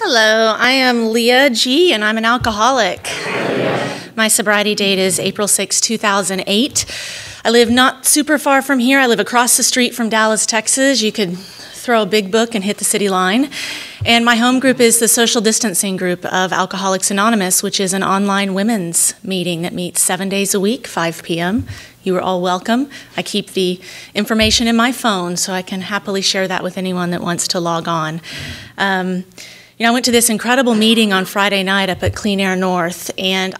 Hello, I am Leah G, and I'm an alcoholic. My sobriety date is April 6, 2008. I live not super far from here. I live across the street from Dallas, Texas. You could throw a big book and hit the city line. And my home group is the social distancing group of Alcoholics Anonymous, which is an online women's meeting that meets 7 days a week, 5 p.m. You are all welcome. I keep the information in my phone so I can happily share that with anyone that wants to log on. I went to this incredible meeting on Friday night up at Clean Air North, and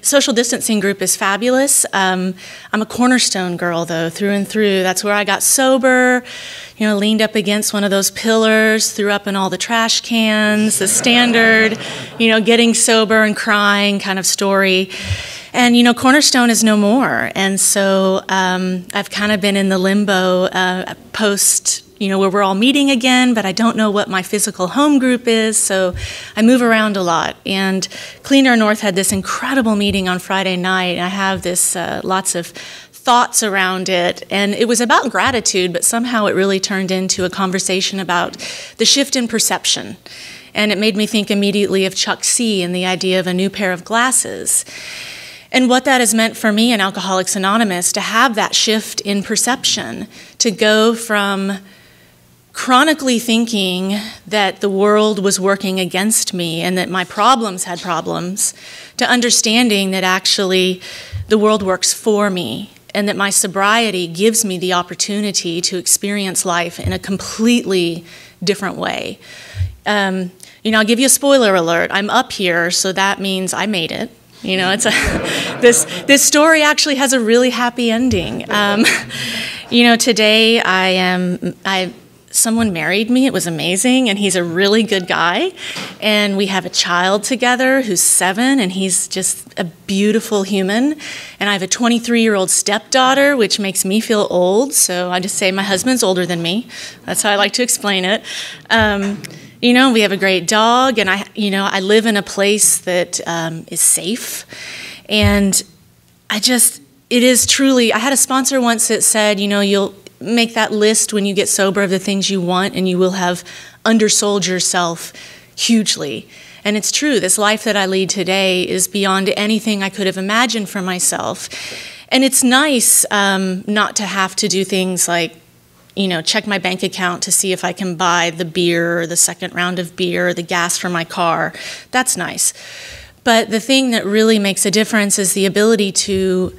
social distancing group is fabulous. I'm a Cornerstone girl, though, through and through. That's where I got sober, leaned up against one of those pillars, threw up in all the trash cans, the standard, getting sober and crying kind of story. And, Cornerstone is no more. And so I've kind of been in the limbo post, where we're all meeting again, but I don't know what my physical home group is, so I move around a lot. And Clean Air North had this incredible meeting on Friday night. I have this lots of thoughts around it, and it was about gratitude, but somehow it really turned into a conversation about the shift in perception. And it made me think immediately of Chuck C. and the idea of a new pair of glasses. And what that has meant for me in Alcoholics Anonymous, to have that shift in perception, to go from chronically thinking that the world was working against me and that my problems had problems, to understanding that actually the world works for me and that my sobriety gives me the opportunity to experience life in a completely different way. I'll give you a spoiler alert. I'm up here, so that means I made it. This story actually has a really happy ending. Today someone married me. It was amazing, and he's a really good guy. And we have a child together who's 7, and he's just a beautiful human. And I have a 23-year-old stepdaughter, which makes me feel old. So I just say my husband's older than me. That's how I like to explain it. We have a great dog, and I live in a place that is safe. And it is truly, I had a sponsor once that said, you'll make that list when you get sober of the things you want, and you will have undersold yourself hugely. And it's true, this life that I lead today is beyond anything I could have imagined for myself. And it's nice not to have to do things like, check my bank account to see if I can buy the beer, or the second round of beer, or the gas for my car. That's nice. But the thing that really makes a difference is the ability to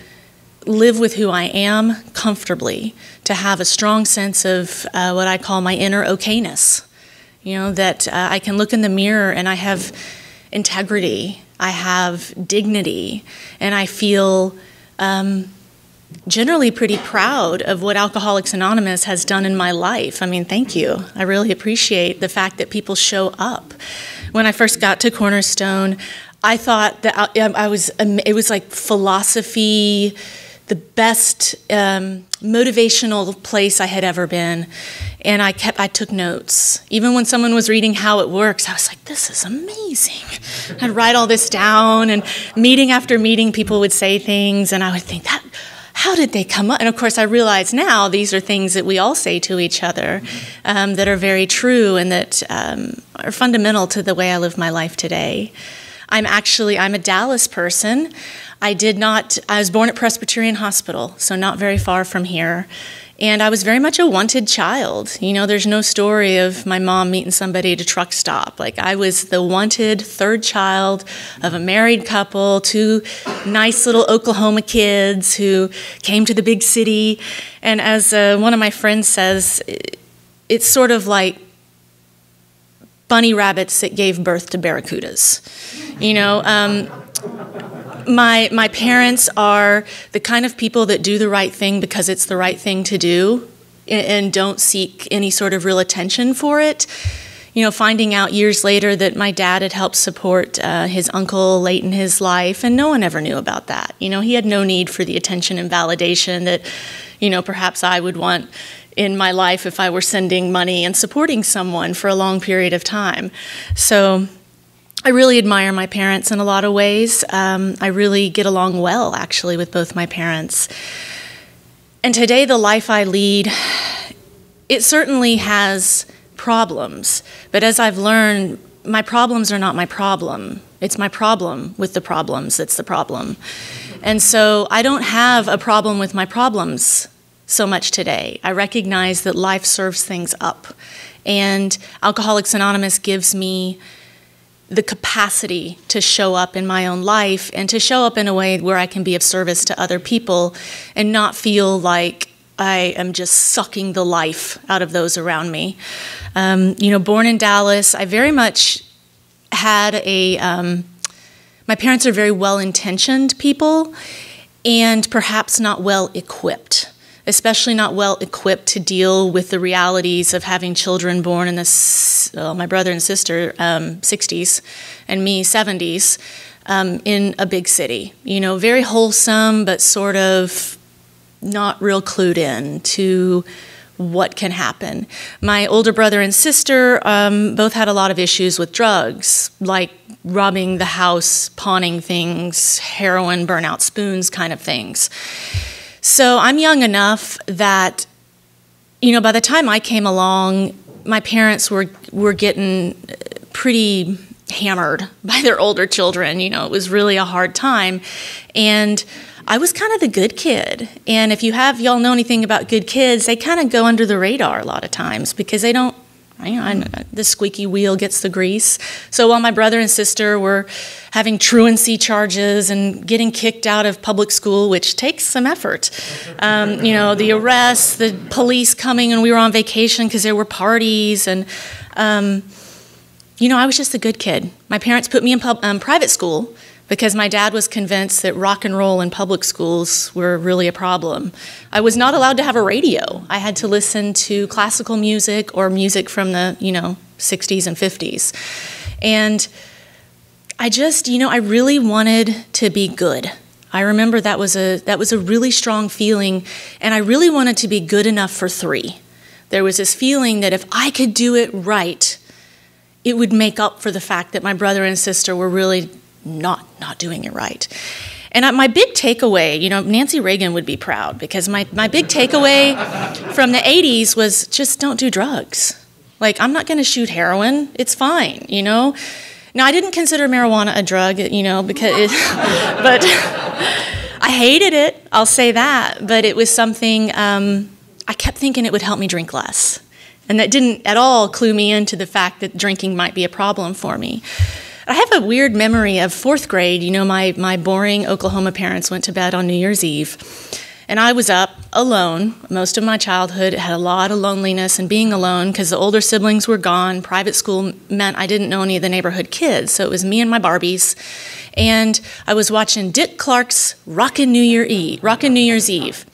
live with who I am comfortably, to have a strong sense of what I call my inner okayness. That I can look in the mirror and I have integrity, I have dignity, and I feel generally pretty proud of what Alcoholics Anonymous has done in my life. Thank you. I really appreciate the fact that people show up. When I first got to Cornerstone, I thought that it was like philosophy, the best motivational place I had ever been. And I took notes. Even when someone was reading how it works, I was like, this is amazing. I'd write all this down, and meeting after meeting, people would say things, and I would think, how did they come up? And of course, I realize now these are things that we all say to each other that are very true and that are fundamental to the way I live my life today. I'm a Dallas person. I was born at Presbyterian Hospital, so not very far from here. And I was very much a wanted child. There's no story of my mom meeting somebody at a truck stop. I was the wanted third child of a married couple, 2 nice little Oklahoma kids who came to the big city. And as one of my friends says, it's sort of like bunny rabbits that gave birth to barracudas. My parents are the kind of people that do the right thing because it's the right thing to do and don't seek any sort of real attention for it. Finding out years later that my dad had helped support his uncle late in his life, and no one ever knew about that. He had no need for the attention and validation that, perhaps I would want in my life if I were sending money and supporting someone for a long period of time. So I really admire my parents in a lot of ways. I really get along well, actually, with both my parents. And today, the life I lead, it certainly has problems. But as I've learned, my problems are not my problem. It's my problem with the problems that's the problem. And so I don't have a problem with my problems so much today. I recognize that life serves things up. And Alcoholics Anonymous gives me the capacity to show up in my own life and to show up in a way where I can be of service to other people and not feel like I am just sucking the life out of those around me. Born in Dallas, I very much had my parents are very well-intentioned people and perhaps not well-equipped, especially not well-equipped to deal with the realities of having children born in my brother and sister, 60s, and me, 70s, in a big city. Very wholesome, but sort of not real clued in to what can happen. My older brother and sister both had a lot of issues with drugs, like robbing the house, pawning things, heroin, burnout spoons kind of things. So I'm young enough that, by the time I came along, my parents were getting pretty hammered by their older children. It was really a hard time. And I was kind of the good kid. And if y'all know anything about good kids, they kind of go under the radar a lot of times because they don't, the squeaky wheel gets the grease. So while my brother and sister were having truancy charges and getting kicked out of public school, which takes some effort, the arrests, the police coming, and we were on vacation because there were parties, and I was just a good kid. My parents put me in private school because my dad was convinced that rock and roll in public schools were really a problem. I was not allowed to have a radio. I had to listen to classical music or music from the, 60s and 50s. And I just, I really wanted to be good. I remember that was a really strong feeling, and I really wanted to be good enough for 3. There was this feeling that if I could do it right, it would make up for the fact that my brother and sister were really not doing it right. And my big takeaway, Nancy Reagan would be proud, because my big takeaway from the 80s was just don't do drugs. Like, I'm not going to shoot heroin. It's fine, Now, I didn't consider marijuana a drug, because but I hated it, I'll say that. But it was something, I kept thinking it would help me drink less. And that didn't at all clue me into the fact that drinking might be a problem for me. I have a weird memory of 4th grade. My boring Oklahoma parents went to bed on New Year's Eve, and I was up alone. Most of my childhood had a lot of loneliness and being alone because the older siblings were gone. Private school meant I didn't know any of the neighborhood kids, so it was me and my Barbies. And I was watching Dick Clark's Rockin' New Year's Eve.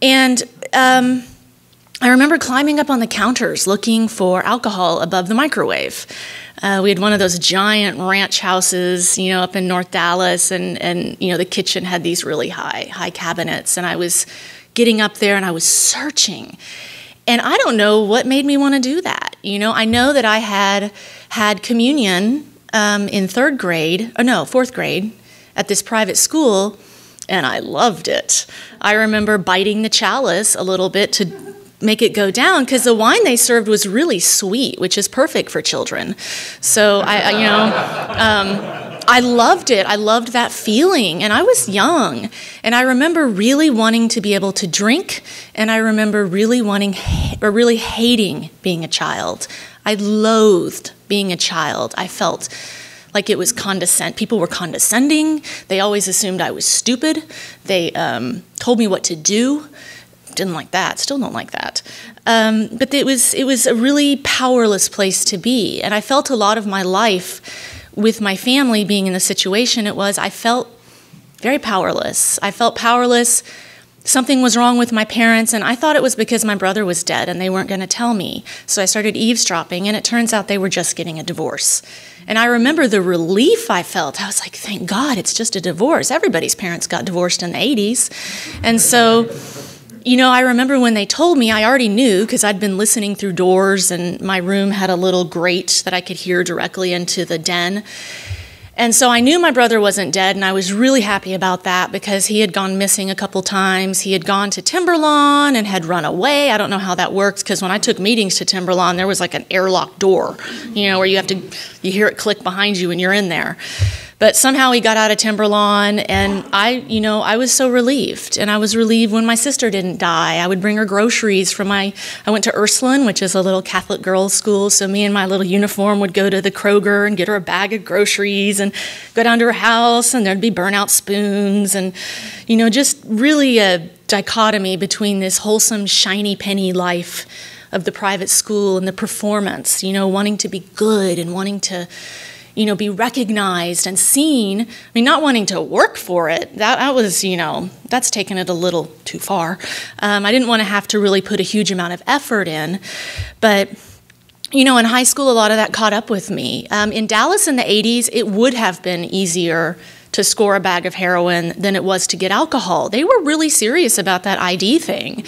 And I remember climbing up on the counters looking for alcohol above the microwave. We had one of those giant ranch houses, up in North Dallas, and the kitchen had these really high cabinets, and I was getting up there and I was searching. And I don't know what made me want to do that. I know that I had communion in 4th grade at this private school, and I loved it. I remember biting the chalice a little bit to make it go down because the wine they served was really sweet, which is perfect for children. So I loved it. I loved that feeling, and I was young. And I remember really wanting to be able to drink, and I remember really hating being a child. I loathed being a child. I felt like it was people were condescending. They always assumed I was stupid. They told me what to do. Didn't like that, still don't like that. But it was a really powerless place to be. And I felt a lot of my life with my family being in the situation it was, I felt very powerless. I felt powerless. Something was wrong with my parents, and I thought it was because my brother was dead and they weren't going to tell me. So I started eavesdropping, and it turns out they were just getting a divorce. And I remember the relief I felt. I was like, thank God, it's just a divorce. Everybody's parents got divorced in the 80s. And so I remember when they told me, I already knew because I'd been listening through doors, and my room had a little grate that I could hear directly into the den. And so I knew my brother wasn't dead, and I was really happy about that because he had gone missing a couple times. He had gone to Timberlawn and had run away. I don't know how that works because when I took meetings to Timberlawn, there was like an airlock door, where you hear it click behind you and you're in there. But somehow he got out of Timberlawn, and I was so relieved. And I was relieved when my sister didn't die. I would bring her groceries I went to Ursuline, which is a little Catholic girls' school, so me in my little uniform would go to the Kroger and get her a bag of groceries and go down to her house, and there'd be burnout spoons and, just really a dichotomy between this wholesome, shiny penny life of the private school and the performance, wanting to be good and wanting to be recognized and seen. I mean, not wanting to work for it, that was, that's taken it a little too far. I didn't want to have to really put a huge amount of effort in, but, in high school, a lot of that caught up with me. In Dallas in the 80s, it would have been easier to score a bag of heroin than it was to get alcohol. They were really serious about that ID thing.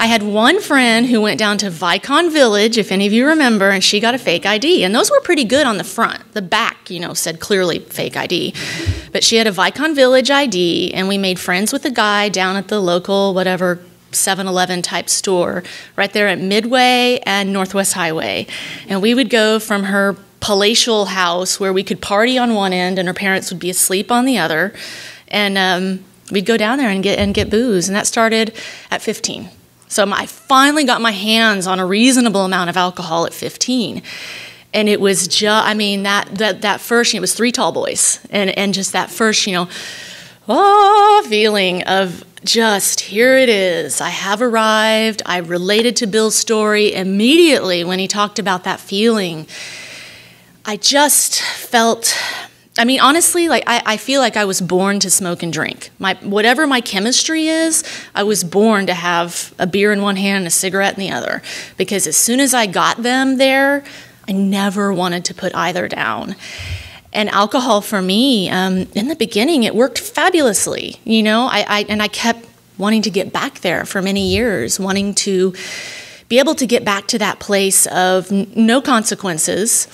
I had one friend who went down to Vicon Village, if any of you remember, and she got a fake ID. And those were pretty good on the front. The back, said clearly fake ID. But she had a Vicon Village ID, and we made friends with a guy down at the local, 7-Eleven type store right there at Midway and Northwest Highway. And we would go from her palatial house where we could party on one end and her parents would be asleep on the other. And we'd go down there and get booze. And that started at 15. So I finally got my hands on a reasonable amount of alcohol at 15. And it was that first, it was 3 tall boys. And just that first, feeling of just, here it is. I have arrived. I related to Bill's story immediately when he talked about that feeling. I just felt, honestly, I feel like I was born to smoke and drink. Whatever my chemistry is, I was born to have a beer in one hand and a cigarette in the other. Because as soon as I got them there, I never wanted to put either down. And alcohol for me, in the beginning, it worked fabulously. I kept wanting to get back there for many years, wanting to be able to get back to that place of no consequences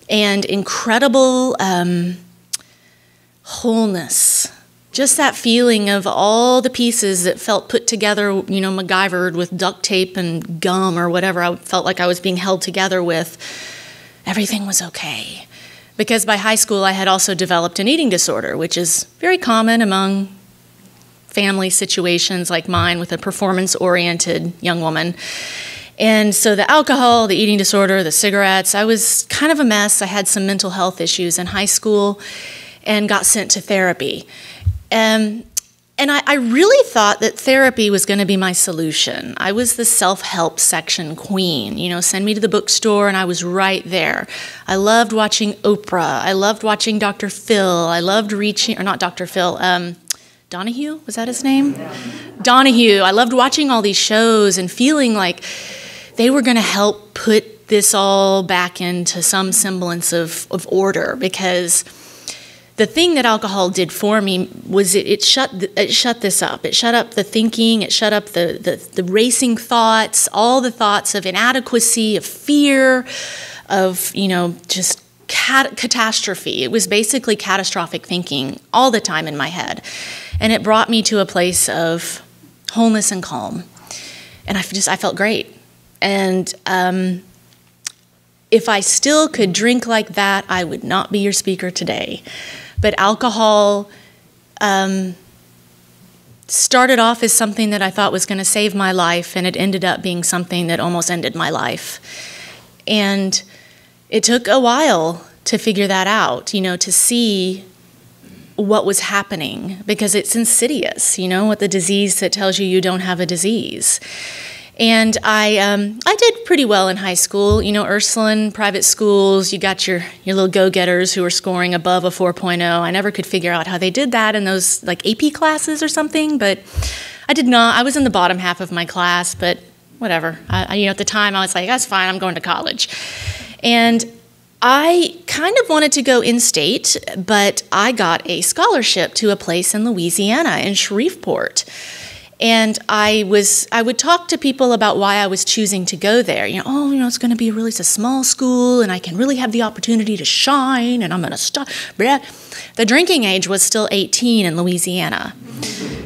and incredible wholeness. Just that feeling of all the pieces that felt put together, MacGyvered with duct tape and gum or whatever I felt like I was being held together with. Everything was okay. Because by high school, I had also developed an eating disorder, which is very common among family situations like mine with a performance-oriented young woman. And so the alcohol, the eating disorder, the cigarettes, I was kind of a mess. I had some mental health issues in high school and got sent to therapy. And I really thought that therapy was going to be my solution. I was the self-help section queen. Send me to the bookstore, and I was right there. I loved watching Oprah. I loved watching Dr. Phil. I loved not Dr. Phil, Donahue, was that his name? Donahue. I loved watching all these shows and feeling like they were going to help put this all back into some semblance of order, because the thing that alcohol did for me was it shut this up. It shut up the thinking. It shut up the racing thoughts, all the thoughts of inadequacy, of fear, of, just catastrophe. It was basically catastrophic thinking all the time in my head. And it brought me to a place of wholeness and calm. And I felt great. And if I still could drink like that, I would not be your speaker today. But alcohol started off as something that I thought was going to save my life, and it ended up being something that almost ended my life. And it took a while to figure that out, to see what was happening, because it's insidious, with the disease that tells you don't have a disease. And I did pretty well in high school. Ursuline, private schools, you got your little go-getters who were scoring above a 4.0. I never could figure out how they did that in those AP classes or something, but I did not. I was in the bottom half of my class, but whatever. At the time I was like, that's fine, I'm going to college. And I kind of wanted to go in-state, but I got a scholarship to a place in Louisiana, in Shreveport. And I would talk to people about why I was choosing to go there. It's going to be it's a small school, and I can really have the opportunity to shine, and I'm going to stop. The drinking age was still 18 in Louisiana.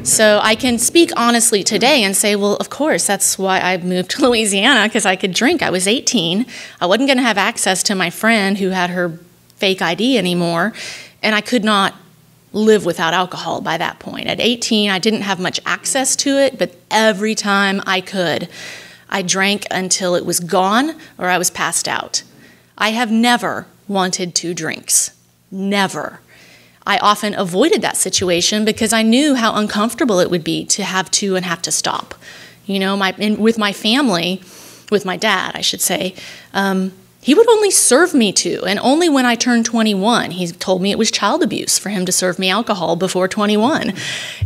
So I can speak honestly today and say, well, of course, that's why I moved to Louisiana, because I could drink. I was 18. I wasn't going to have access to my friend who had her fake ID anymore, and I could not live without alcohol by that point. At 18, I didn't have much access to it, but every time I could, I drank until it was gone or I was passed out. I have never wanted 2 drinks. Never. I often avoided that situation because I knew how uncomfortable it would be to have 2 and have to stop. With my family, with my dad, I should say, he would only serve me 2, and only when I turned 21. He told me it was child abuse for him to serve me alcohol before 21.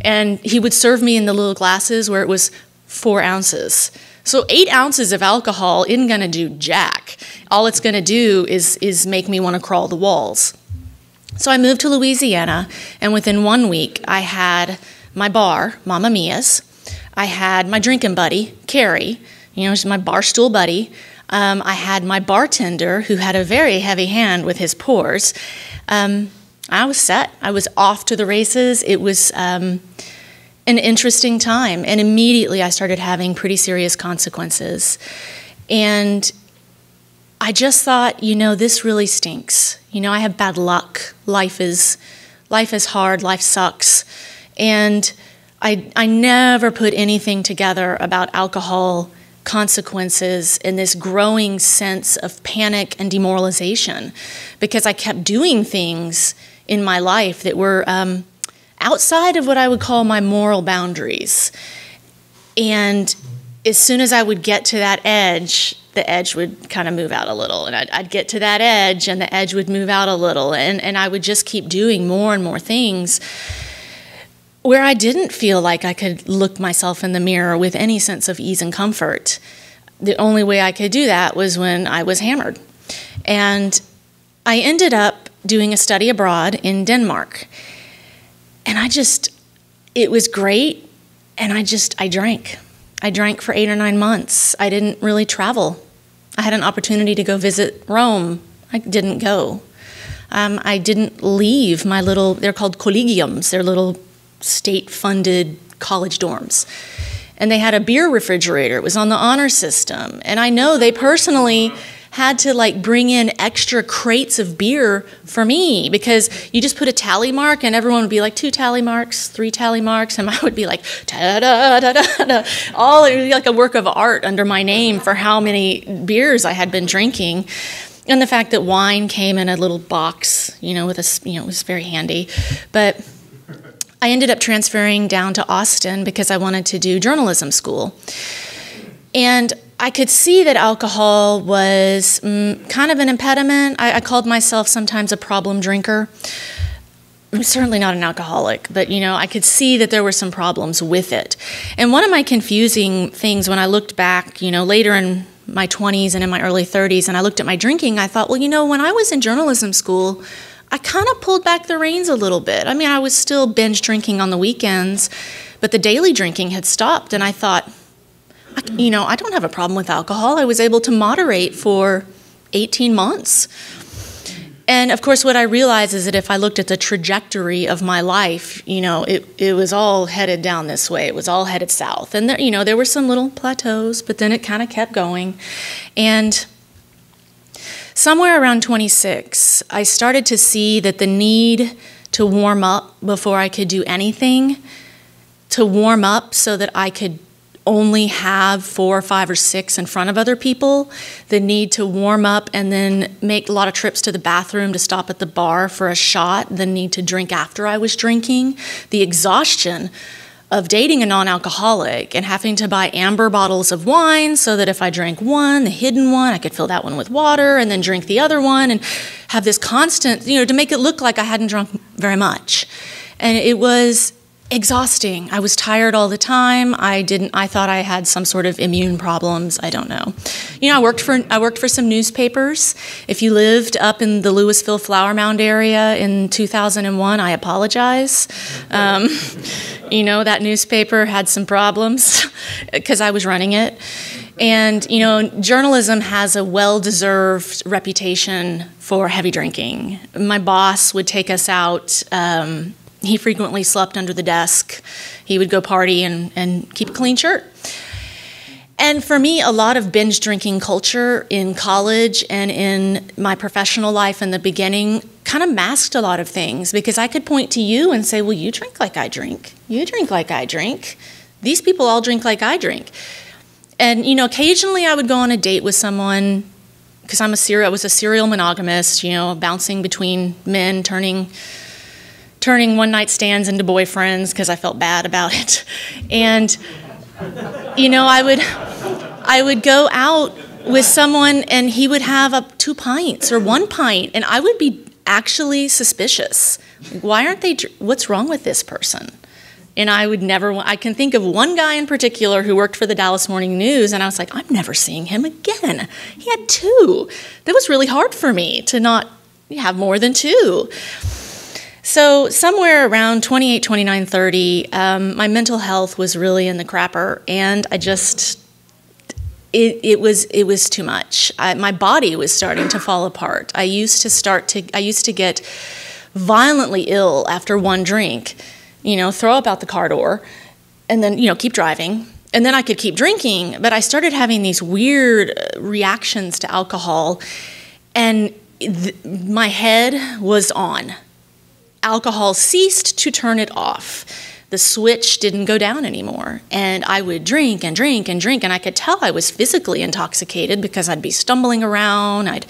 And he would serve me in the little glasses where it was 4 ounces. So 8 ounces of alcohol isn't going to do jack. All it's going to do is make me want to crawl the walls. So I moved to Louisiana, and within 1 week, I had my bar, Mama Mia's. I had my drinking buddy, Carrie, she's my bar stool buddy. I had my bartender, who had a very heavy hand with his pours. I was set. I was off to the races. It was an interesting time, and immediately I started having pretty serious consequences. And I just thought, this really stinks. I have bad luck. Life is hard. Life sucks. And I never put anything together about alcohol consequences and this growing sense of panic and demoralization, because I kept doing things in my life that were outside of what I would call my moral boundaries. And as soon as I would get to that edge, the edge would kind of move out a little, and I'd get to that edge and the edge would move out a little, and I would just keep doing more and more things where I didn't feel like I could look myself in the mirror with any sense of ease and comfort. The only way I could do that was when I was hammered. And I ended up doing a study abroad in Denmark. And it was great, and I drank. I drank for 8 or 9 months. I didn't really travel. I had an opportunity to go visit Rome. I didn't go. I didn't leave my they're called collegiums, they're little state-funded college dorms. And they had a beer refrigerator. It was on the honor system. And I know they personally had to bring in extra crates of beer for me, because you just put a tally mark and everyone would be like 2 tally marks, 3 tally marks, and I would be like ta-da-da-da-da. It would be like a work of art under my name for how many beers I had been drinking. And the fact that wine came in a little box, with it was very handy. But I ended up transferring down to Austin because I wanted to do journalism school. And I could see that alcohol was kind of an impediment. I called myself sometimes a problem drinker. I'm certainly not an alcoholic, but I could see that there were some problems with it. And one of my confusing things when I looked back, later in my 20s and in my early 30s, and I looked at my drinking, I thought, well, when I was in journalism school, I kind of pulled back the reins a little bit. I mean, I was still binge drinking on the weekends, but the daily drinking had stopped, and I thought, I don't have a problem with alcohol. I was able to moderate for 18 months. And of course, what I realized is that if I looked at the trajectory of my life, it was all headed down this way. It was all headed south. And there were some little plateaus, but then it kind of kept going. And somewhere around 26, I started to see that the need to warm up before I could do anything, to warm up so that I could only have 4 or 5 or 6 in front of other people, the need to warm up and then make a lot of trips to the bathroom to stop at the bar for a shot, the need to drink after I was drinking, the exhaustion of dating a non-alcoholic and having to buy amber bottles of wine so that if I drank one, the hidden one, I could fill that one with water and then drink the other one and have this constant, to make it look like I hadn't drunk very much. And it was exhausting. I was tired all the time. I thought I had some sort of immune problems. I don't know. You know, I worked for some newspapers. If you lived up in the Louisville Flower Mound area in 2001, I apologize. You know, that newspaper had some problems because I was running it. And, you know, journalism has a well-deserved reputation for heavy drinking. My boss would take us out. He frequently slept under the desk. He would go party and keep a clean shirt. And for me, a lot of binge drinking culture in college and in my professional life in the beginning kind of masked a lot of things, because I could point to you and say, well, you drink like I drink. You drink like I drink. These people all drink like I drink. And, you know, occasionally I would go on a date with someone, because I was a serial monogamist, you know, bouncing between men, turning one-night stands into boyfriends because I felt bad about it. And, you know, I would go out with someone and he would have up 2 pints or 1 pint, and I would be actually suspicious. Why aren't they, what's wrong with this person? And I can think of one guy in particular who worked for the Dallas Morning News, and I was like, I'm never seeing him again. He had 2. That was really hard for me to not have more than 2. So somewhere around 28, 29, 30, my mental health was really in the crapper, and I just, it was too much. My body was starting to fall apart. I used to get violently ill after 1 drink, you know, throw up out the car door, and then, you know, keep driving. And then I could keep drinking, but I started having these weird reactions to alcohol, and my head was on. Alcohol ceased to turn it off. The switch didn't go down anymore. And I would drink and drink and drink, and I could tell I was physically intoxicated because I'd be stumbling around. I'd,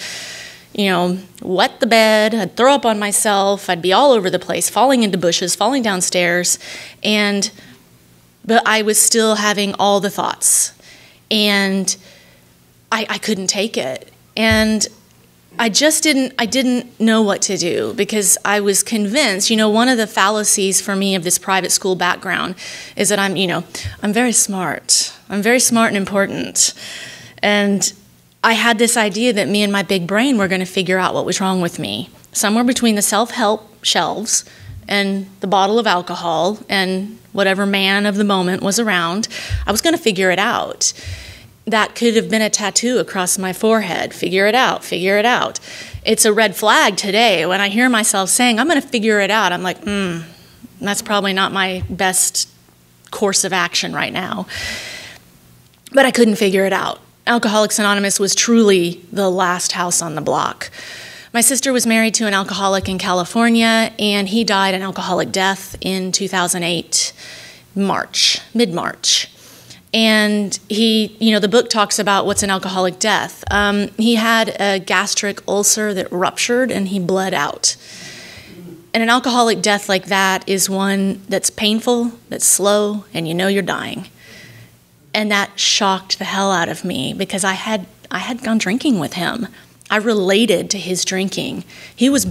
you know, wet the bed. I'd throw up on myself. I'd be all over the place, falling into bushes, falling downstairs. But I was still having all the thoughts. And I couldn't take it. And I didn't know what to do, because I was convinced, you know, one of the fallacies for me of this private school background is that I'm very smart. I'm very smart and important. And I had this idea that me and my big brain were going to figure out what was wrong with me. Somewhere between the self-help shelves and the bottle of alcohol and whatever man of the moment was around, I was going to figure it out. That could have been a tattoo across my forehead. Figure it out, figure it out. It's a red flag today. When I hear myself saying, I'm going to figure it out, I'm like, that's probably not my best course of action right now. But I couldn't figure it out. Alcoholics Anonymous was truly the last house on the block. My sister was married to an alcoholic in California, and he died an alcoholic death in 2008, mid-March. And the book talks about what's an alcoholic death. He had a gastric ulcer that ruptured and he bled out. And an alcoholic death like that is one that's painful, that's slow, and you know you're dying. And that shocked the hell out of me, because I had gone drinking with him. I related to his drinking. He was,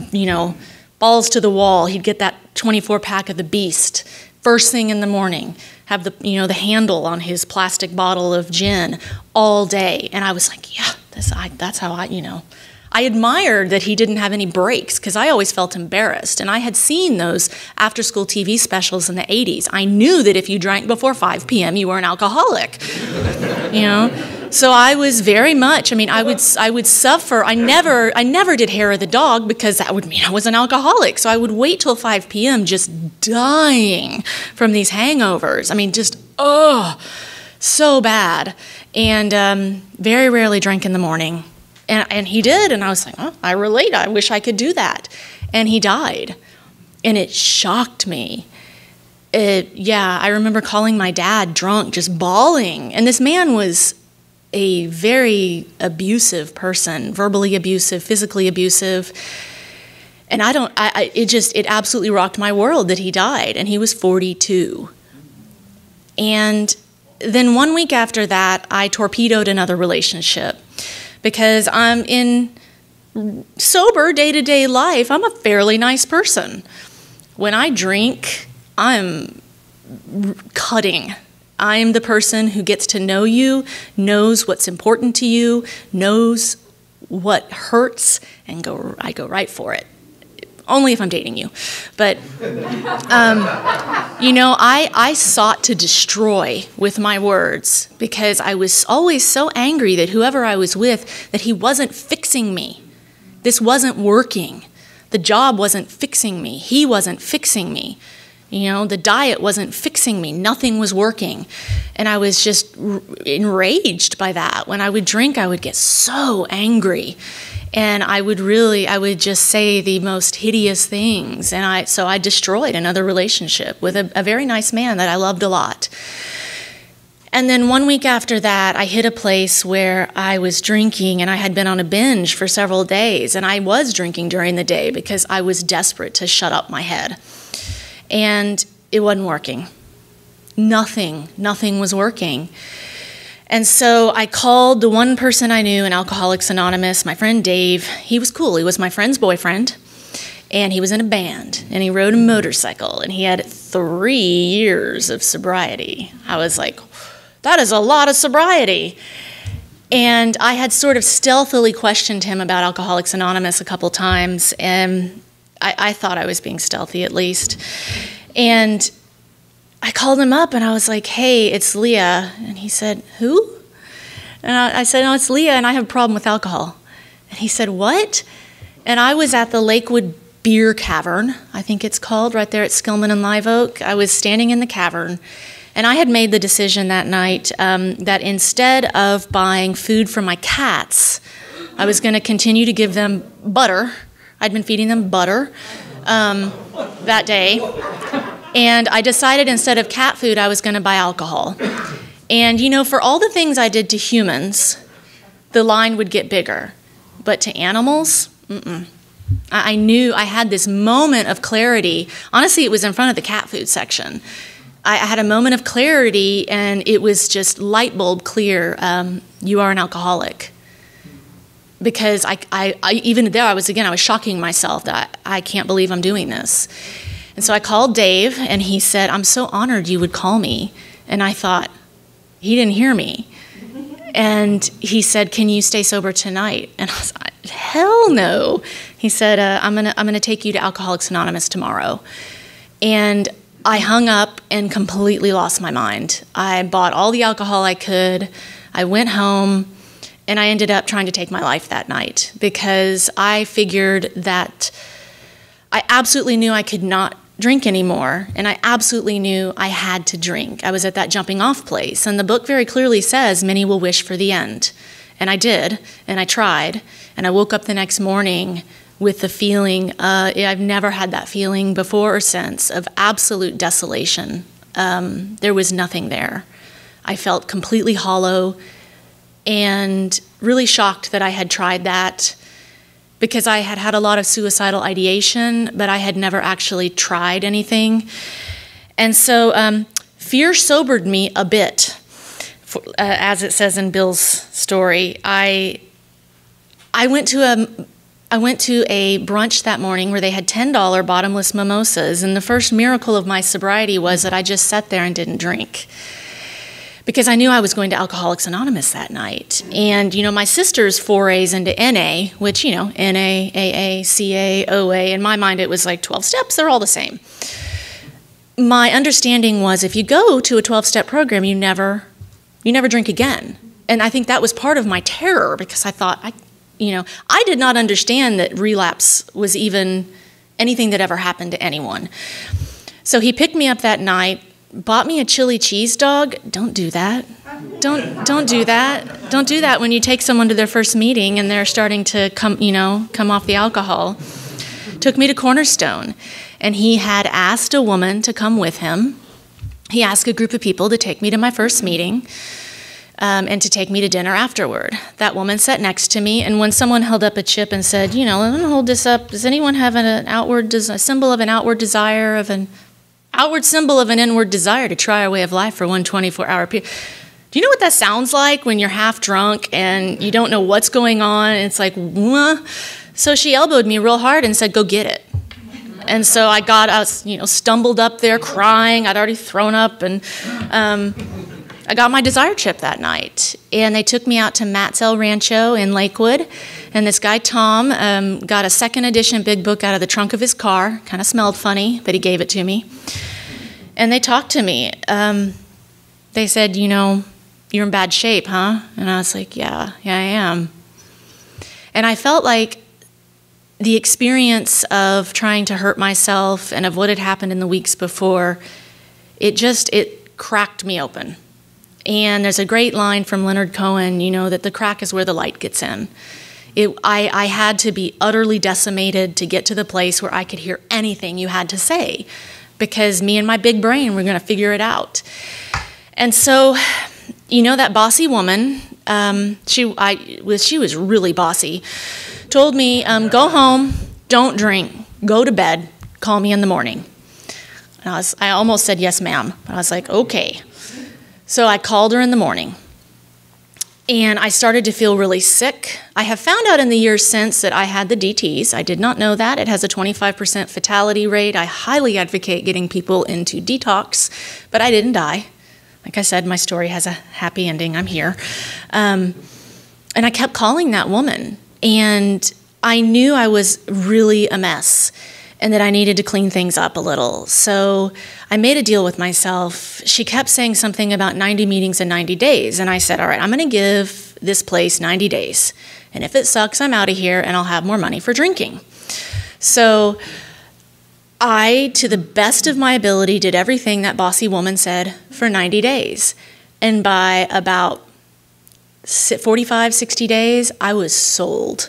balls to the wall. He'd get that 24-pack of the Beast first thing in the morning, have the handle on his plastic bottle of gin all day. And I was like, yeah, that's how I admired that he didn't have any breaks, because I always felt embarrassed. And I had seen those after-school TV specials in the 80s. I knew that if you drank before 5 p.m., you were an alcoholic, So I was very much, I would suffer. I never did hair of the dog, because that would mean I was an alcoholic. So I would wait till 5 p.m. just dying from these hangovers. So bad. And very rarely drank in the morning. And he did, and I was like, oh, I relate. I wish I could do that. And he died. And it shocked me. I remember calling my dad drunk, just bawling. And this man was a very abusive person, verbally abusive, physically abusive. And it absolutely rocked my world that he died, and he was 42. And then 1 week after that, I torpedoed another relationship, because I'm in sober day-to-day life, I'm a fairly nice person. When I drink, I'm cutting. I am the person who gets to know you, knows what's important to you, knows what hurts, and I go right for it. Only if I'm dating you. But, I sought to destroy with my words because I was always so angry that whoever I was with, that he wasn't fixing me. This wasn't working. The job wasn't fixing me. He wasn't fixing me. The diet wasn't fixing me. Nothing was working. And I was just enraged by that. When I would drink, I would get so angry. And I would just say the most hideous things. And so I destroyed another relationship with a very nice man that I loved a lot. And then 1 week after that, I hit a place where I was drinking, and I had been on a binge for several days. And I was drinking during the day because I was desperate to shut up my head. And it wasn't working. Nothing was working. And so I called the one person I knew in Alcoholics Anonymous, my friend Dave. He was cool. He was my friend's boyfriend, and he was in a band, and he rode a motorcycle, and he had 3 years of sobriety. I was like, that is a lot of sobriety. And I had sort of stealthily questioned him about Alcoholics Anonymous a couple times, and I thought I was being stealthy at least. And I called him up and I was like, hey, it's Leah. And he said, who? And I said, no, it's Leah, and I have a problem with alcohol. And he said, what? And I was at the Lakewood Beer Cavern, I think it's called, right there at Skillman and Live Oak. I was standing in the cavern, and I had made the decision that night that instead of buying food for my cats, I was going to continue to give them butter. I'd been feeding them butter that day. And I decided instead of cat food, I was going to buy alcohol. And, for all the things I did to humans, the line would get bigger. But to animals, I knew I had this moment of clarity. Honestly, it was in front of the cat food section. I had a moment of clarity, and it was just light bulb clear. You are an alcoholic. Because I even there, I was shocking myself that I can't believe I'm doing this. And so I called Dave, and he said, I'm so honored you would call me. And I thought, he didn't hear me. And he said, can you stay sober tonight? And I was like, hell no. He said, I'm gonna take you to Alcoholics Anonymous tomorrow. And I hung up and completely lost my mind. I bought all the alcohol I could. I went home, and I ended up trying to take my life that night because I figured that I absolutely knew I could not drink anymore, and I absolutely knew I had to drink. I was at that jumping off place, and the book very clearly says many will wish for the end. And I did, and I tried, and I woke up the next morning with the feeling, I've never had that feeling before or since, of absolute desolation. There was nothing there. I felt completely hollow and really shocked that I had tried that, because I had had a lot of suicidal ideation, but I had never actually tried anything. And so fear sobered me a bit, as it says in Bill's story. I went to a brunch that morning where they had $10 bottomless mimosas, and the first miracle of my sobriety was that I just sat there and didn't drink, because I knew I was going to Alcoholics Anonymous that night. And, my sister's forays into NA, which, NA, AA, CA, OA, in my mind it was like 12 steps, they're all the same. My understanding was if you go to a 12-step program, you never drink again. And I think that was part of my terror, because I thought, I did not understand that relapse was even anything that ever happened to anyone. So he picked me up that night, bought me a chili cheese dog. Don't do that. Don't do that. Don't do that when you take someone to their first meeting and they're starting to come off the alcohol. Took me to Cornerstone, and he had asked a woman to come with him. He asked a group of people to take me to my first meeting and to take me to dinner afterward. That woman sat next to me, and when someone held up a chip and said, let me hold this up, does anyone have a symbol of an outward desire of an outward symbol of an inward desire to try our way of life for one 24-hour period? Do you know what that sounds like when you're half drunk and you don't know what's going on? And it's like, wah. So she elbowed me real hard and said, go get it. And so I was, stumbled up there crying. I'd already thrown up, and I got my Desire chip that night. And they took me out to Matt's El Rancho in Lakewood. And this guy, Tom, got a second edition big book out of the trunk of his car. Kind of smelled funny, but he gave it to me. And they talked to me. They said, you're in bad shape, huh? And I was like, yeah, I am. And I felt like the experience of trying to hurt myself and of what had happened in the weeks before, it cracked me open. And there's a great line from Leonard Cohen, that the crack is where the light gets in. I had to be utterly decimated to get to the place where I could hear anything you had to say, because me and my big brain were going to figure it out. And so, that bossy woman, she was really bossy, told me, go home, don't drink, go to bed, call me in the morning. And I almost said, yes, ma'am. But I was like, okay. So I called her in the morning, and I started to feel really sick. I have found out in the years since that I had the DTs. I did not know that. It has a 25% fatality rate. I highly advocate getting people into detox, but I didn't die. Like I said, my story has a happy ending. I'm here. And I kept calling that woman, and I knew I was really a mess and that I needed to clean things up a little. So I made a deal with myself. She kept saying something about 90 meetings in 90 days. And I said, all right, I'm going to give this place 90 days. And if it sucks, I'm out of here, and I'll have more money for drinking. So I, to the best of my ability, did everything that bossy woman said for 90 days. And by about 45, 60 days, I was sold.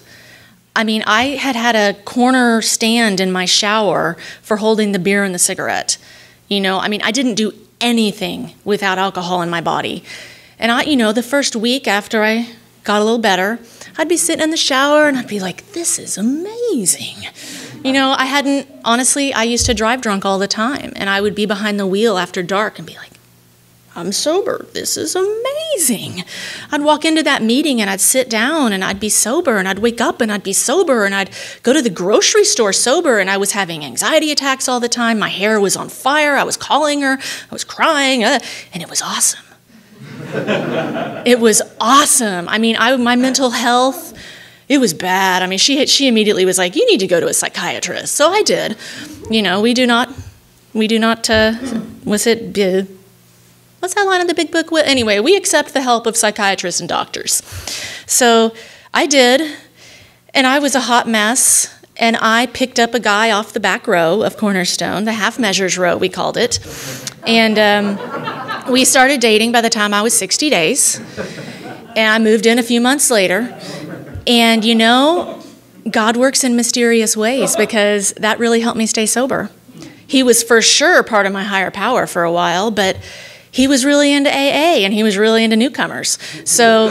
I mean, I had a corner stand in my shower for holding the beer and the cigarette. I didn't do anything without alcohol in my body. And the first week after I got a little better, I'd be sitting in the shower and I'd be like, this is amazing. I used to drive drunk all the time, and I would be behind the wheel after dark and be like, I'm sober. This is amazing. I'd walk into that meeting and I'd sit down and I'd be sober, and I'd wake up and I'd be sober, and I'd go to the grocery store sober, and I was having anxiety attacks all the time. My hair was on fire. I was calling her. I was crying, and it was awesome. It was awesome. My mental health, it was bad. She immediately was like, you need to go to a psychiatrist. So I did. We do not, what's that line in the big book? Anyway, we accept the help of psychiatrists and doctors. So I did, and I was a hot mess, and I picked up a guy off the back row of Cornerstone, the half measures row, we called it. And we started dating by the time I was 60 days, and I moved in a few months later. And God works in mysterious ways, because that really helped me stay sober. He was for sure part of my higher power for a while, but he was really into AA, and he was really into newcomers. So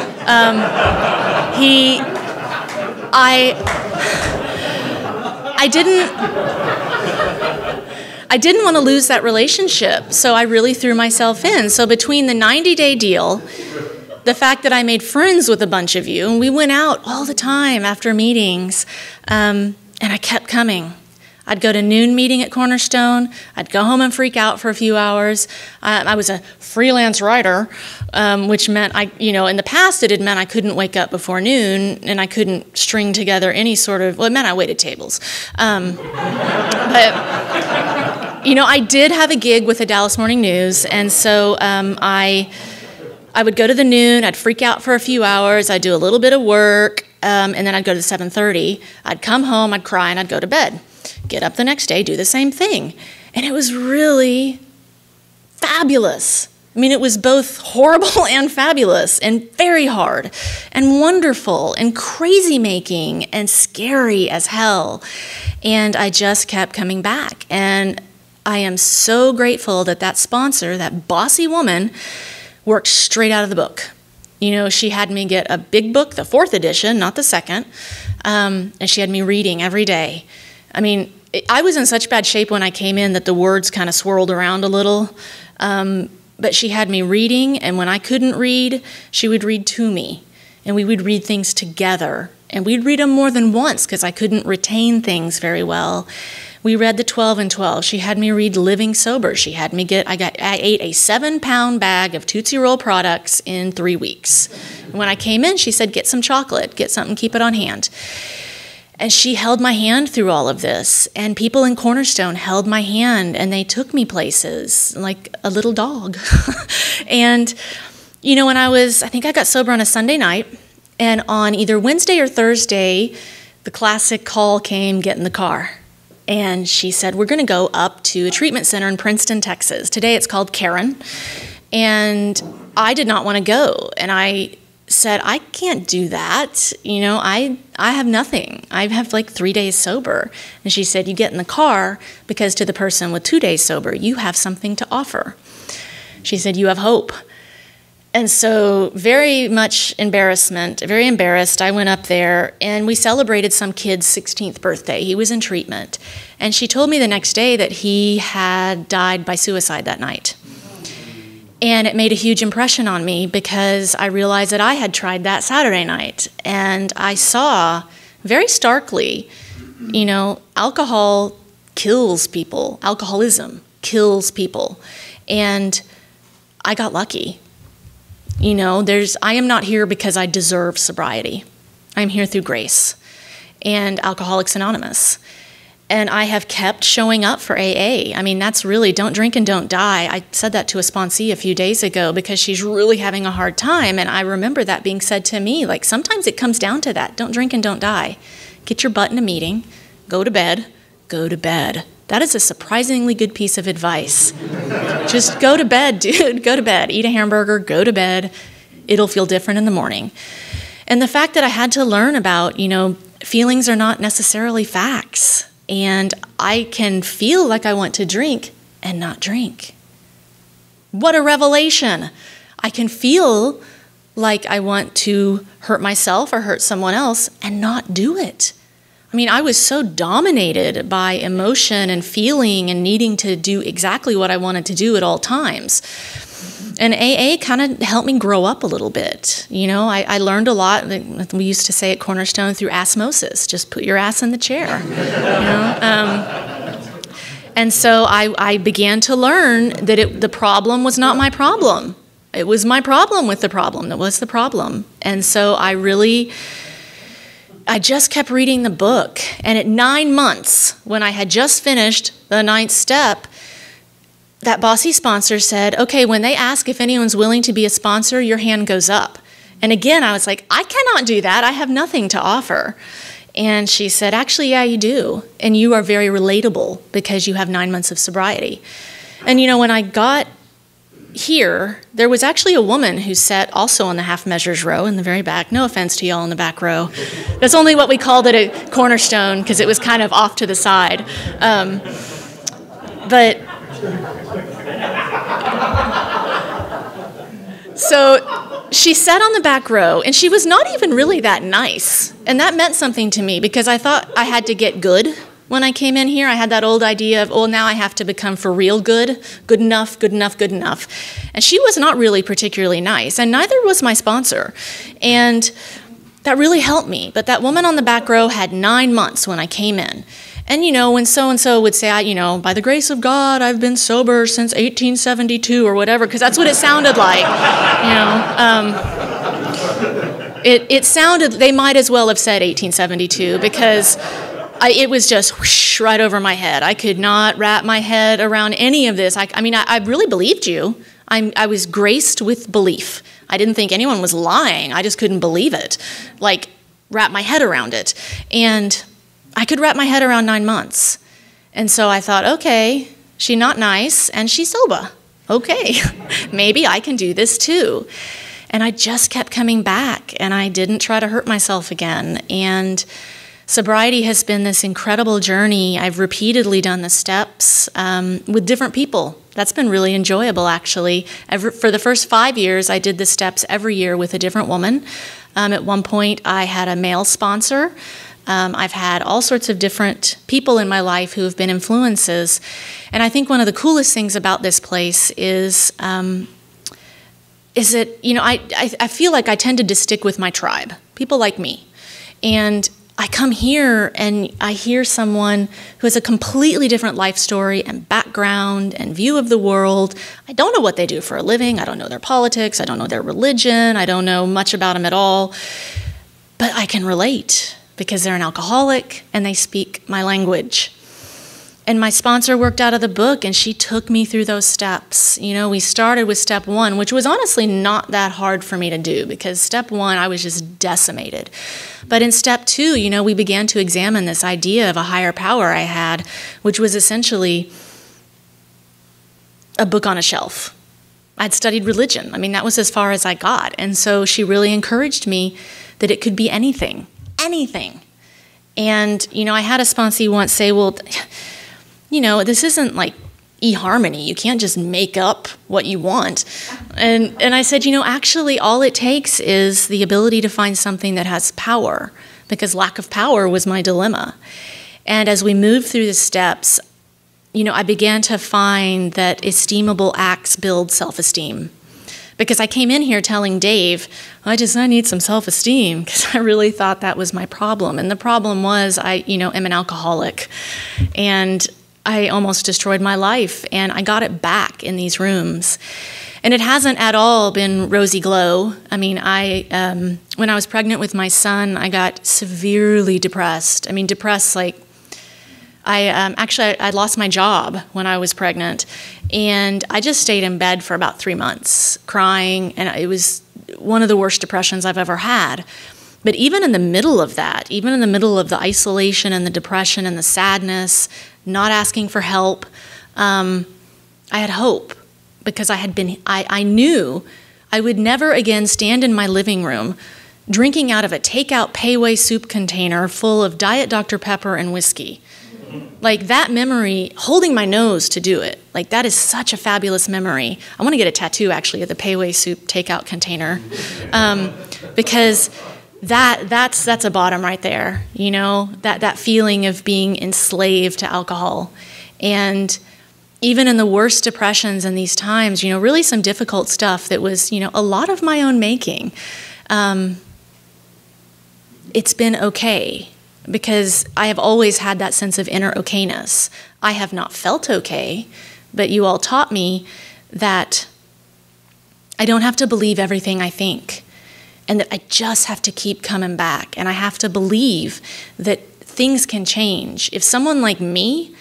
I didn't want to lose that relationship, so I really threw myself in. So between the 90-day deal, the fact that I made friends with a bunch of you, and we went out all the time after meetings, and I kept coming. I'd go to noon meeting at Cornerstone. I'd go home and freak out for a few hours. I was a freelance writer, which meant in the past it had meant I couldn't wake up before noon, and I couldn't string together any sort of, it meant I waited tables. But I did have a gig with the Dallas Morning News, and so I would go to the noon, I'd freak out for a few hours, I'd do a little bit of work, and then I'd go to 7:30. I'd come home, I'd cry, and I'd go to bed. Get up the next day, do the same thing. And it was really fabulous. It was both horrible and fabulous, and very hard, and wonderful, and crazy-making, and scary as hell. And I just kept coming back. And I am so grateful that sponsor, that bossy woman, worked straight out of the book. She had me get a big book, the 4th edition, not the 2nd, and she had me reading every day. I was in such bad shape when I came in that the words kind of swirled around a little, but she had me reading, and when I couldn't read, she would read to me, and we would read things together, and we'd read them more than once because I couldn't retain things very well. We read the 12 and 12. She had me read Living Sober. She had me I ate a 7-pound bag of Tootsie Roll products in 3 weeks. When I came in, she said, get some chocolate, get something, keep it on hand. And she held my hand through all of this. And people in Cornerstone held my hand, and they took me places like a little dog. And, you know, I think I got sober on a Sunday night, and on either Wednesday or Thursday, the classic call came, get in the car. And she said, we're going to go up to a treatment center in Princeton, Texas. Today it's called Karen. And I did not want to go. And I said, I can't do that. You know, I have nothing. I have like 3 days sober. And she said, you get in the car because to the person with 2 days sober, you have something to offer. She said, you have hope. And so very embarrassed, I went up there, and we celebrated some kid's 16th birthday. He was in treatment. And she told me the next day that he had died by suicide that night. And it made a huge impression on me because I realized that I had tried that Saturday night. And I saw very starkly, you know, alcohol kills people. Alcoholism kills people. And I got lucky. You know, I am not here because I deserve sobriety. I'm here through grace and Alcoholics Anonymous. And I have kept showing up for AA. I mean, that's really, don't drink and don't die. I said that to a sponsee a few days ago because she's really having a hard time. And I remember that being said to me, like, sometimes it comes down to that. Don't drink and don't die. Get your butt in a meeting, go to bed, go to bed. That is a surprisingly good piece of advice. Just go to bed, dude. Go to bed. Eat a hamburger, go to bed. It'll feel different in the morning. And the fact that I had to learn about, you know, feelings are not necessarily facts. And I can feel like I want to drink and not drink. What a revelation. I can feel like I want to hurt myself or hurt someone else and not do it. I mean, I was so dominated by emotion and feeling and needing to do exactly what I wanted to do at all times. And AA kind of helped me grow up a little bit. You know, I learned a lot. We used to say at Cornerstone, through osmosis, just put your ass in the chair. You know? And so I began to learn that the problem was not my problem. It was my problem with the problem that was the problem. And so I just kept reading the book. And at 9 months, when I had just finished the 9th step, that bossy sponsor said, okay, when they ask if anyone's willing to be a sponsor, your hand goes up. And again, I was like, I cannot do that. I have nothing to offer. And she said, actually, yeah, you do. And you are very relatable because you have 9 months of sobriety. And you know, when I got here, there was actually a woman who sat also on the half measures row in the very back. No offense to y'all in the back row. That's only what we called it at Cornerstone because it was kind of off to the side. But so she sat on the back row, and she was not even really that nice. And that meant something to me because I thought I had to get good. When I came in here, I had that old idea of, oh, now I have to become for real good, good enough, good enough, good enough. And she was not really particularly nice, and neither was my sponsor. And that really helped me. But that woman on the back row had 9 months when I came in. And, you know, when so-and-so would say, you know, by the grace of God, I've been sober since 1872 or whatever, because that's what it sounded like, you know. It sounded, they might as well have said 1872 because it was just whoosh, right over my head. I could not wrap my head around any of this. I mean, I really believed you. I was graced with belief. I didn't think anyone was lying. I just couldn't believe it, like wrap my head around it. And I could wrap my head around 9 months. And so I thought, okay, she's not nice and she's sober. Okay, maybe I can do this too. And I just kept coming back, and I didn't try to hurt myself again. And sobriety has been this incredible journey. I've repeatedly done the steps with different people. That's been really enjoyable, actually. For the first 5 years, I did the steps every year with a different woman. At one point, I had a male sponsor. I've had all sorts of different people in my life who have been influences. And I think one of the coolest things about this place is that, you know, I feel like I tended to stick with my tribe, people like me. And I come here and I hear someone who has a completely different life story and background and view of the world. I don't know what they do for a living. I don't know their politics. I don't know their religion. I don't know much about them at all. But I can relate because they're an alcoholic and they speak my language. And my sponsor worked out of the book, and she took me through those steps. You know, we started with step 1, which was honestly not that hard for me to do because step 1, I was just decimated. But in step 2, you know, we began to examine this idea of a higher power I had, which was essentially a book on a shelf. I'd studied religion. I mean, that was as far as I got. And so she really encouraged me that it could be anything, anything. And, you know, I had a sponsee once say, well, you know, this isn't like eHarmony. You can't just make up what you want. And I said, you know, actually all it takes is the ability to find something that has power, because lack of power was my dilemma. And as we moved through the steps, you know, I began to find that esteemable acts build self-esteem. Because I came in here telling Dave, I need some self-esteem, because I really thought that was my problem. And the problem was I, you know, am an alcoholic. And I almost destroyed my life, and I got it back in these rooms. And it hasn't at all been rosy glow. I mean, when I was pregnant with my son, I got severely depressed. I mean, depressed like, I lost my job when I was pregnant, and I just stayed in bed for about 3 months, crying, and it was one of the worst depressions I've ever had. But even in the middle of that, even in the middle of the isolation and the depression and the sadness, not asking for help, I had hope, because I knew I would never again stand in my living room drinking out of a takeout Payway soup container full of Diet Dr. Pepper and whiskey. Like that memory, holding my nose to do it, like that is such a fabulous memory. I want to get a tattoo actually of the Payway soup takeout container, because that's a bottom right there, you know, that feeling of being enslaved to alcohol. And even in the worst depressions in these times, you know, really some difficult stuff that was, you know, a lot of my own making, it's been okay, because I have always had that sense of inner okayness. I have not felt okay, but you all taught me that I don't have to believe everything I think, and that I just have to keep coming back, and I have to believe that things can change. If someone like me,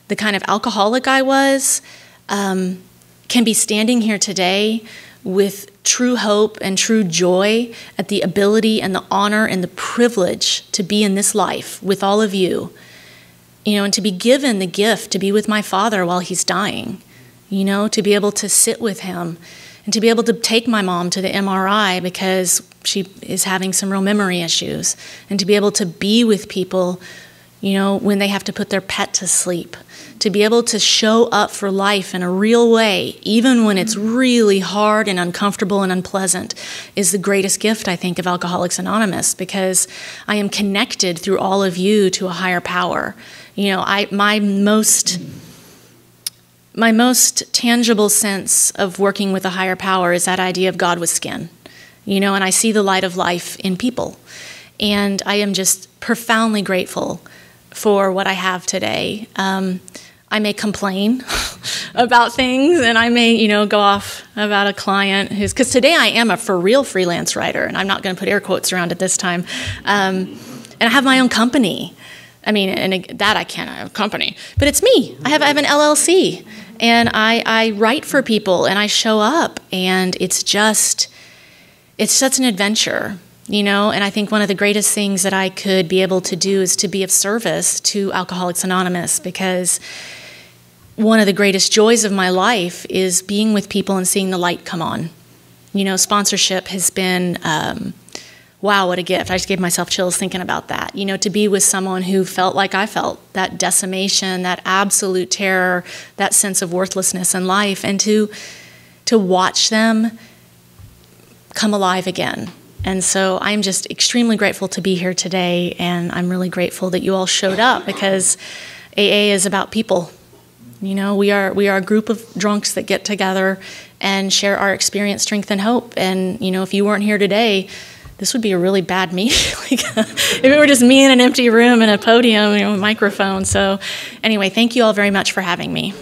the kind of alcoholic I was, can be standing here today with true hope and true joy at the ability and the honor and the privilege to be in this life with all of you, you know, and to be given the gift to be with my father while he's dying, you know, to be able to sit with him, and to be able to take my mom to the MRI because she is having some real memory issues, and to be able to be with people, you know, when they have to put their pet to sleep, to be able to show up for life in a real way, even when it's really hard and uncomfortable and unpleasant, is the greatest gift, I think, of Alcoholics Anonymous, because I am connected through all of you to a higher power. You know, my most tangible sense of working with a higher power is that idea of God with skin, you know, and I see the light of life in people. And I am just profoundly grateful for what I have today. I may complain about things, and I may, you know, go off about a client who's, because today I am a for real freelance writer, and I'm not going to put air quotes around it this time. And I have my own company. I mean, and that I can't have a company, but it's me. I have an LLC, and I write for people, and I show up, and it's such an adventure, you know. And I think one of the greatest things that I could be able to do is to be of service to Alcoholics Anonymous, because one of the greatest joys of my life is being with people and seeing the light come on. You know, sponsorship has been, wow, what a gift. I just gave myself chills thinking about that. You know, to be with someone who felt like I felt, that decimation, that absolute terror, that sense of worthlessness in life, and to watch them come alive again. And so I'm just extremely grateful to be here today, and I'm really grateful that you all showed up, because AA is about people. You know, we are a group of drunks that get together and share our experience, strength, and hope. And, you know, if you weren't here today, this would be a really bad meeting. If it were just me in an empty room and a podium, a microphone. So anyway, thank you all very much for having me.